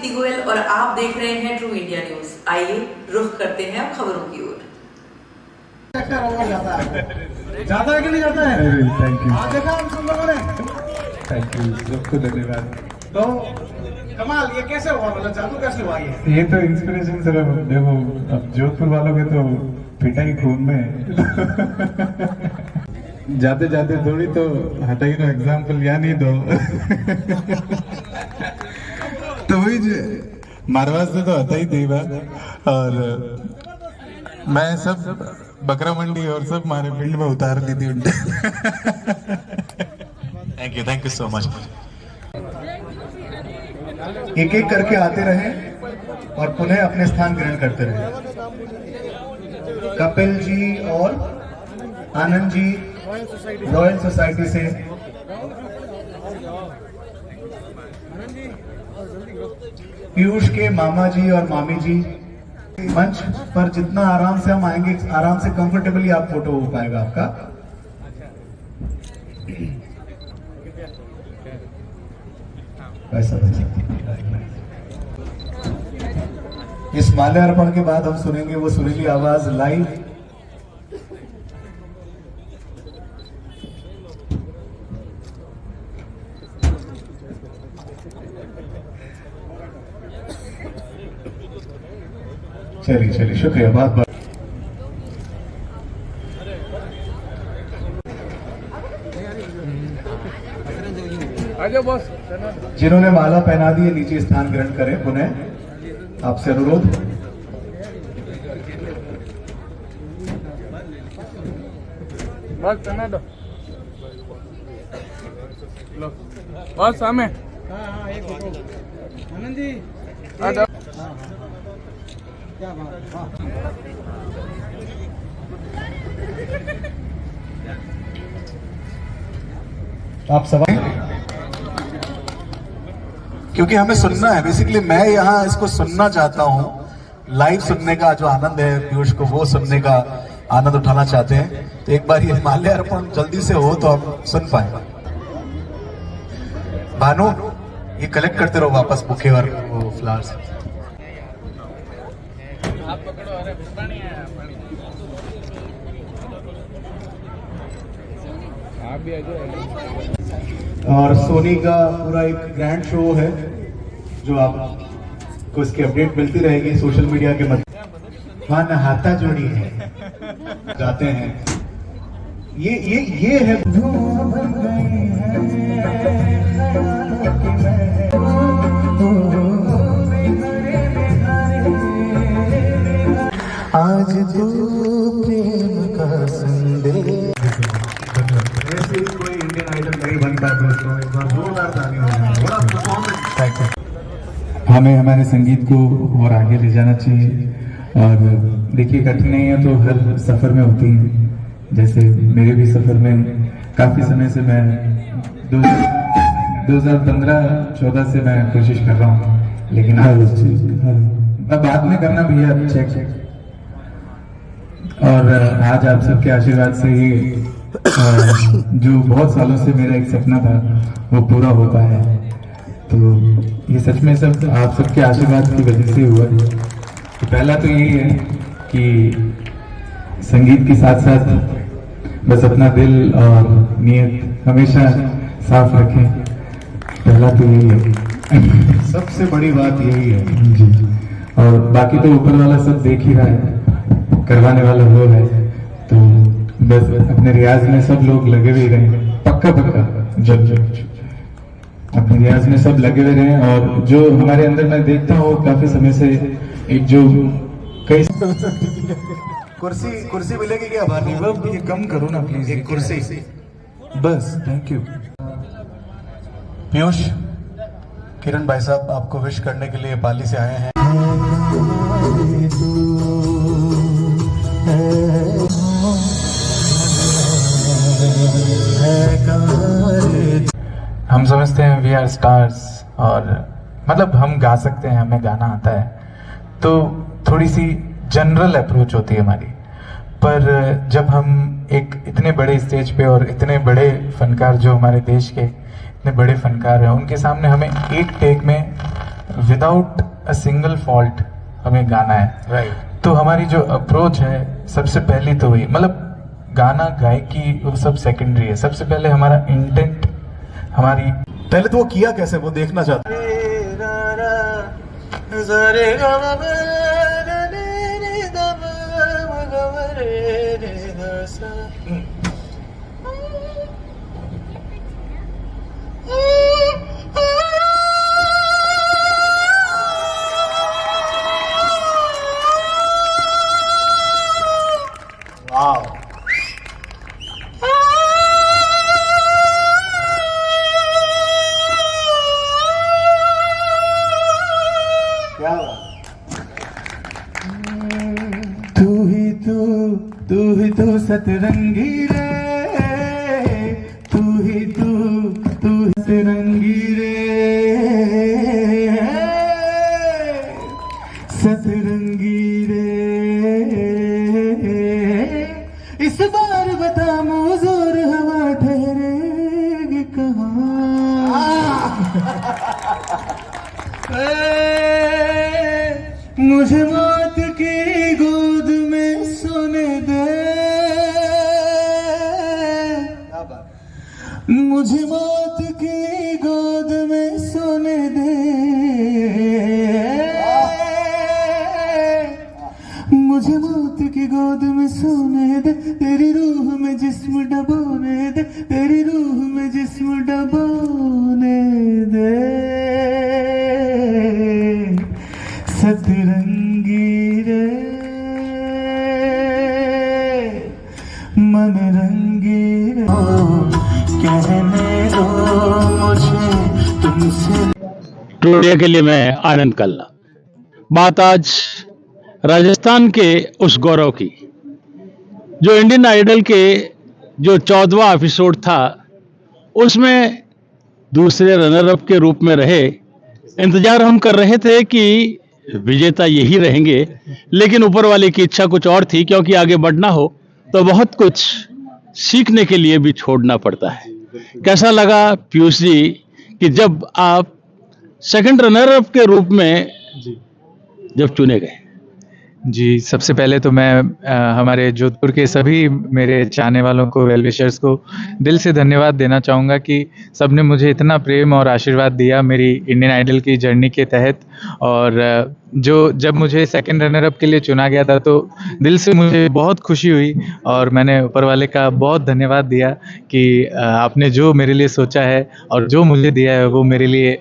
दीप्ति गोयल और आप देख रहे हैं ट्रू इंडिया न्यूज। आइए रुख करते हैं अब खबरों की ओर। जाता है कि नहीं जाता है? Thank you. देखा हम सब लोगों ने। थैंक यू, सबको धन्यवाद। तो कमाल, ये कैसे हुआ? मतलब जादू कैसे हुआ ये तो इंस्पिरेशन सर, देखो अब जोधपुर वालों के तो पिटा ही खून में जाते जाते थोड़ी तो हटाई नो एग्जाम्पल या नहीं दो तो वही मारवाड़ से तो हटा ही दे बात। और मैं सब बकरा मंडी और सब मारे फील्ड में उतार दी थी उनके थैंक यू सो मच। एक एक करके आते रहे और पुनः अपने स्थान ग्रहण करते रहे। कपिल जी और आनंद जी रॉयल सोसाइटी से, पीयूष के मामा जी और मामी जी। मंच पर जितना आराम से हम आएंगे, आराम से कंफर्टेबली आप फोटो हो पाएगा आपका। ऐसा इस माल्यार्पण के बाद हम सुनेंगे वो सुरीली आवाज लाइव। चलिए चलिए, शुक्रिया बहुत बहुत। जिन्होंने माला पहना दी है नीचे स्थान ग्रहण करें। पुनः आपसे अनुरोध। बस सामने आनंद जी आप सवाल, क्योंकि हमें सुनना है। बेसिकली मैं यहाँ इसको सुनना चाहता हूँ। लाइव सुनने का जो आनंद है पीयूष को, वो सुनने का आनंद उठाना चाहते हैं। तो एक बार ये माल्यार्पण जल्दी से हो तो हम सुन पाए। भानु, ये कलेक्ट करते रहो वापस बुके और वो फ्लावर्स। और सोनी का पूरा एक ग्रैंड शो है जो आपको इसकी अपडेट मिलती रहेगी सोशल मीडिया के माध्यम। हाँ, नहाता जोड़ी है, जाते हैं। ये है आज तो प्रेम का संदेश। ऐसे कोई इंडियन आइडल नहीं बनता दोस्तों। एक बार जोरदार ताली हो जाए। बड़ा परफॉर्मेंस। हमें हमारे संगीत को और आगे ले जाना चाहिए। और देखिए, कठिनाइयाँ तो हर सफर में होती हैं। जैसे मेरे भी सफर में काफी समय से मैं 2015-14 से मैं कोशिश कर रहा हूँ, लेकिन बाद में करना भैया चेक। और आज आप सबके आशीर्वाद से ये जो बहुत सालों से मेरा एक सपना था वो पूरा हो पाया है। तो ये सच में सब आप सबके आशीर्वाद की वजह से हुआ है। तो पहला तो यही है कि संगीत के साथ साथ बस अपना दिल और नीयत हमेशा साफ रखें। पहला तो यही है, सबसे बड़ी बात यही है जी। और बाकी तो ऊपर वाला सब देख ही रहा है, करवाने वाला वो है। तो बस अपने रियाज में सब लोग लगे हुए रहें, पक्का जब अपने रियाज में सब लगे हुए रहें। और जो हमारे अंदर मैं देखता हूँ काफी समय से, एक जो कई कुर्सी मिलेगी क्या? भानु, ये कम करो ना प्लीज, एक कुर्सी बस। Thank you. पीयूष, किरण भाई साहब आपको विश करने के लिए पाली से आए हैं। हम समझते हैं वी आर स्टार्स, और मतलब हम गा सकते हैं, हमें गाना आता है। तो थोड़ी सी जनरल अप्रोच होती है हमारी। पर जब हम एक इतने बड़े स्टेज पे और इतने बड़े फनकार, जो हमारे देश के इतने बड़े फनकार हैं, उनके सामने हमें एक टेक में विदाउट अ सिंगल फॉल्ट हमें गाना है। राइट। तो हमारी जो अप्रोच है सबसे पहली तो वही, मतलब गाना गायकी वो सब सेकेंडरी है। सबसे पहले हमारा इंटेंट, हमारी पहले तो वो किया कैसे, वो देखना चाहता हूं। वाह, क्या बात। तू ही तू सतरंगी रे, तू ही तू सतरंगी रे, सतरंगी रे। इस बार बता मोजोर हवा ठहरेगी कहाँ। मुझे मौत की गोद में सोने दे, मुझे मौत की गोद में सोने दे, मुझे मौत की गोद में सोने दे, तेरी रूह में जिस्म डबोने दे, तेरी रूह में जिस्म डबोने दे। सतरंगी रे मन रंगी रे, कहने दो मुझे तुमसे। ट्रू इंडिया के लिए मैं आनंद कल्ला। बात आज राजस्थान के उस गौरव की जो इंडियन आइडल के जो 14वां एपिसोड था उसमें दूसरे रनर अप के रूप में रहे। इंतजार हम कर रहे थे कि विजेता यही रहेंगे, लेकिन ऊपर वाले की इच्छा कुछ और थी, क्योंकि आगे बढ़ना हो तो बहुत कुछ सीखने के लिए भी छोड़ना पड़ता है। कैसा लगा पीयूष जी कि जब आप सेकंड रनर अप के रूप में जब चुने गए? जी, सबसे पहले तो मैं हमारे जोधपुर के सभी मेरे चाहने वालों को, वेल विशर्स को दिल से धन्यवाद देना चाहूँगा कि सबने मुझे इतना प्रेम और आशीर्वाद दिया मेरी इंडियन आइडल की जर्नी के तहत। और जब मुझे सेकंड रनर अप के लिए चुना गया था तो दिल से मुझे बहुत खुशी हुई और मैंने ऊपर वाले का बहुत धन्यवाद दिया कि आपने जो मेरे लिए सोचा है और जो मुझे दिया है वो मेरे लिए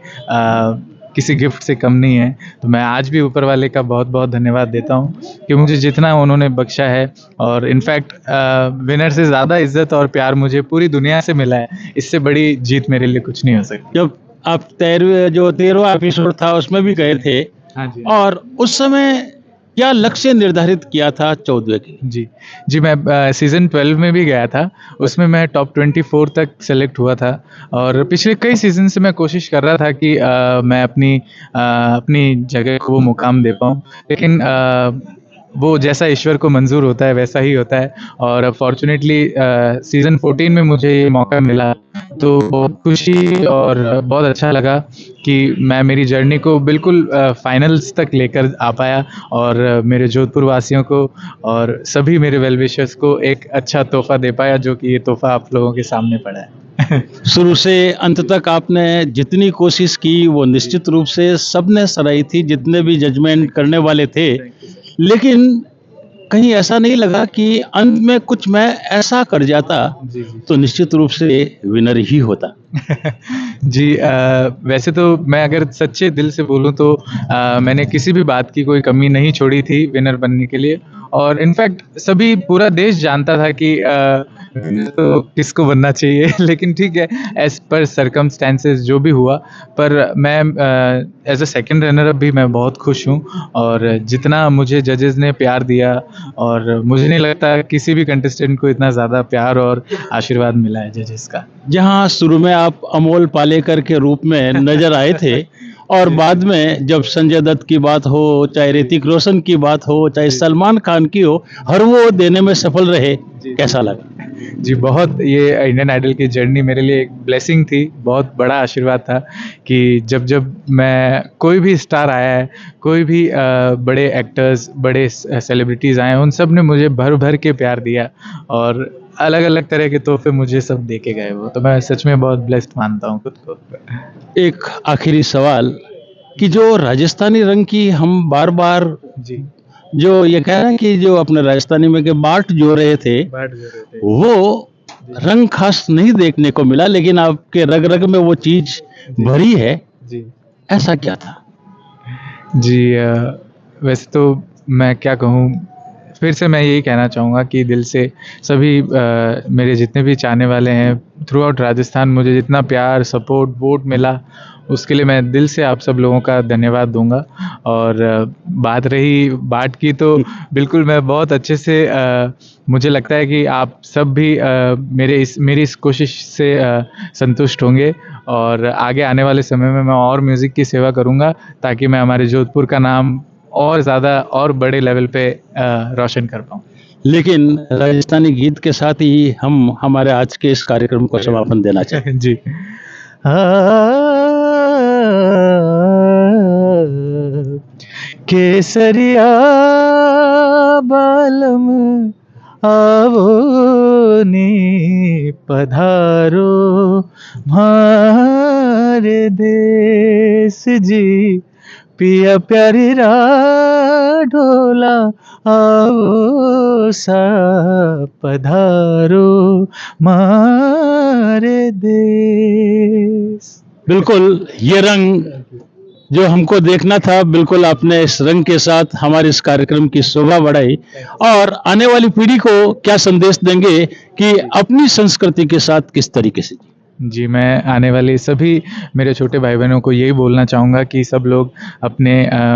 किसी गिफ्ट से कम नहीं है। तो मैं आज भी ऊपर वाले का बहुत बहुत धन्यवाद देता हूँ कि मुझे जितना उन्होंने बख्शा है, और इनफैक्ट विनर से ज़्यादा इज्जत और प्यार मुझे पूरी दुनिया से मिला है। इससे बड़ी जीत मेरे लिए कुछ नहीं हो सकती। जब आप 13वां एपिसोड था उसमें भी गए थे, हाँ जी। और उस समय क्या लक्ष्य निर्धारित किया था 14वें की? जी, मैं सीज़न 12 में भी गया था। उसमें मैं टॉप 24 तक सेलेक्ट हुआ था और पिछले कई सीज़न से मैं कोशिश कर रहा था कि मैं अपनी जगह को वो मुकाम दे पाऊँ, लेकिन वो जैसा ईश्वर को मंजूर होता है वैसा ही होता है। और फॉर्चुनेटली सीज़न 14 में मुझे ये मौका मिला, तो बहुत खुशी और बहुत अच्छा लगा कि मैं मेरी जर्नी को बिल्कुल फाइनल्स तक लेकर आ पाया और मेरे जोधपुर वासियों को और सभी मेरे वेल विशर्स को एक अच्छा तोहफा दे पाया, जो कि ये तोहफा आप लोगों के सामने पड़ा है। शुरू से अंत तक आपने जितनी कोशिश की वो निश्चित रूप से सबने सराही थी, जितने भी जजमेंट करने वाले थे, लेकिन कहीं ऐसा नहीं लगा कि अंत में कुछ मैं ऐसा कर जाता तो निश्चित रूप से विनर ही होता। जी, वैसे तो मैं अगर सच्चे दिल से बोलूं तो मैंने किसी भी बात की कोई कमी नहीं छोड़ी थी विनर बनने के लिए। और इनफैक्ट सभी पूरा देश जानता था कि तो किसको बनना चाहिए, लेकिन ठीक है, एज पर सर्कमस्टेंसेस जो भी हुआ, पर मैं as a second runner up भी मैं बहुत खुश हूँ। और जितना मुझे जजेस ने प्यार दिया, और मुझे नहीं लगता किसी भी कंटेस्टेंट को इतना ज़्यादा प्यार और आशीर्वाद मिला है जजेस का। जहां शुरू में आप अमोल पालेकर के रूप में नजर आए थे और बाद में जब संजय दत्त की बात हो, चाहे ऋतिक रोशन की बात हो, चाहे सलमान खान की हो, हर वो देने में सफल रहे, कैसा लगा? जी, बहुत ये इंडियन आइडल की जर्नी मेरे लिए एक ब्लेसिंग थी, बहुत बड़ा आशीर्वाद था कि जब जब मैं कोई भी स्टार आया है, कोई भी बड़े एक्टर्स, बड़े सेलिब्रिटीज़ आए हैं, उन सब ने मुझे भर भर के प्यार दिया और अलग अलग तरह के तोहफे मुझे सब दे के गए वो, तो मैं सच में बहुत ब्लेस्ड मानता हूँ खुद को। एक आखिरी सवाल कि जो राजस्थानी रंग की हम बार बार जी, जो ये कह रहे हैं कि जो अपने राजस्थानी में के बाट जो रहे थे, बात जो रहे थे। वो रंग खास नहीं देखने को मिला, लेकिन आपके रग रग में वो चीज भरी है, जी ऐसा क्या था? जी, वैसे तो मैं क्या कहूँ, फिर से मैं यही कहना चाहूँगा कि दिल से सभी मेरे जितने भी चाहने वाले हैं थ्रू आउट राजस्थान, मुझे जितना प्यार, सपोर्ट, वोट मिला, उसके लिए मैं दिल से आप सब लोगों का धन्यवाद दूंगा। और बात रही बाट की, तो बिल्कुल मैं बहुत अच्छे से मुझे लगता है कि आप सब भी मेरी इस कोशिश से संतुष्ट होंगे और आगे आने वाले समय में मैं और म्यूज़िक की सेवा करूंगा ताकि मैं हमारे जोधपुर का नाम और ज़्यादा और बड़े लेवल पे रोशन कर पाऊँ। लेकिन राजस्थानी गीत के साथ ही हम हमारे आज के इस कार्यक्रम को समापन देना चाहें। जी, केसरिया बालम आवो नी पधारो मारे देश जी, पिया प्यारी ढोला आओ सा पधारो मारे देश। बिल्कुल, ये रंग जो हमको देखना था, बिल्कुल आपने इस रंग के साथ हमारे इस कार्यक्रम की शोभा बढ़ाई। और आने वाली पीढ़ी को क्या संदेश देंगे कि अपनी संस्कृति के साथ किस तरीके से? जी, मैं आने वाले सभी मेरे छोटे भाई बहनों को यही बोलना चाहूँगा कि सब लोग अपने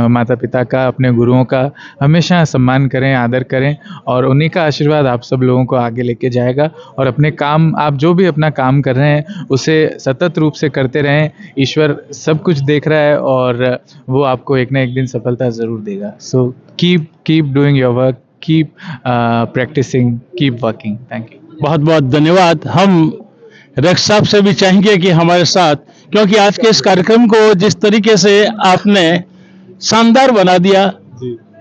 माता पिता का, अपने गुरुओं का हमेशा सम्मान करें, आदर करें और उन्हीं का आशीर्वाद आप सब लोगों को आगे लेके जाएगा। और अपने काम, आप जो भी अपना काम कर रहे हैं उसे सतत रूप से करते रहें। ईश्वर सब कुछ देख रहा है और वो आपको एक ना एक दिन सफलता ज़रूर देगा। So keep doing your work, keep practising, keep working. Thank you. बहुत बहुत धन्यवाद। हम रक्स साहब से भी चाहेंगे कि हमारे साथ, क्योंकि आज के इस कार्यक्रम को जिस तरीके से आपने शानदार बना दिया,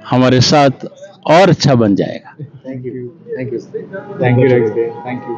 हमारे साथ और अच्छा बन जाएगा। थैंक यू रक्स, थैंक यू।